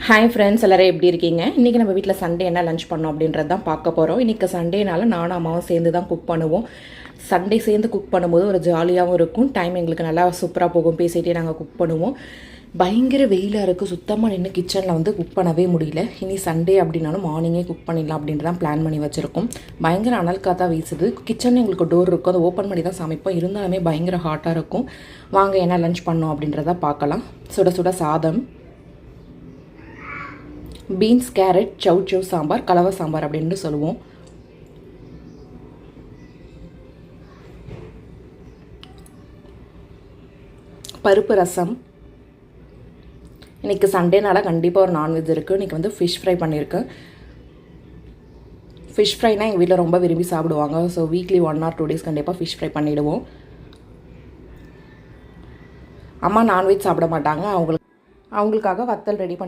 Hi friends, எல்லோரும் எப்படி இருக்கீங்க? இன்றைக்கி நம்ம வீட்டில் சண்டே என்ன லஞ்ச் பண்ணோம் அப்படின்றது தான் பார்க்க போகிறோம். இன்றைக்கி சண்டேனால நானும் அம்மாவும் சேர்ந்து தான் குக் பண்ணுவோம். சண்டே சேர்ந்து குக் பண்ணும்போது ஒரு ஜாலியாகவும் இருக்கும். டைம் எங்களுக்கு நல்லா சூப்பராக போகும். பேசிகிட்டே நாங்கள் குக் பண்ணுவோம். பயங்கர வெயிலாக இருக்குது. சுத்தமாக நின்று கிச்சனில் குக் பண்ணவே முடியல. இனி சண்டே அப்படின்னாலும் மார்னிங்கே குக் பண்ணிடலாம் அப்படின்ட்டு தான் பிளான் பண்ணி வச்சுருக்கோம். பயங்கர அனல் காற்றா வீசுது. கிச்சனில் எங்களுக்கு டோர் இருக்கும், அதை ஓப்பன் பண்ணி தான் சமைப்போம். இருந்தாலுமே பயங்கர ஹாட்டாக இருக்கும். வாங்க என்ன லஞ்ச் பண்ணோம் அப்படின்றத பார்க்கலாம். சுட சுட சாதம், பீன்ஸ், கேரட், சவ் சாம்பார், கலவை சாம்பார் அப்படின்னு சொல்லுவோம். பருப்பு ரசம். இன்றைக்கி சண்டேனால கண்டிப்பாக ஒரு நான்வெஜ் இருக்குது. இன்றைக்கி ஃபிஷ் ஃப்ரை பண்ணியிருக்கேன். ஃபிஷ் ஃப்ரைனால் எங்கள் வீட்டில் ரொம்ப விரும்பி சாப்பிடுவாங்க. ஸோ வீக்லி 1 or 2 days கண்டிப்பாக ஃபிஷ் ஃப்ரை பண்ணிவிடுவோம். அம்மா நான்வெஜ் சாப்பிட மாட்டாங்க. அவங்களுக்காக வத்தல் ரெடி பண்ணி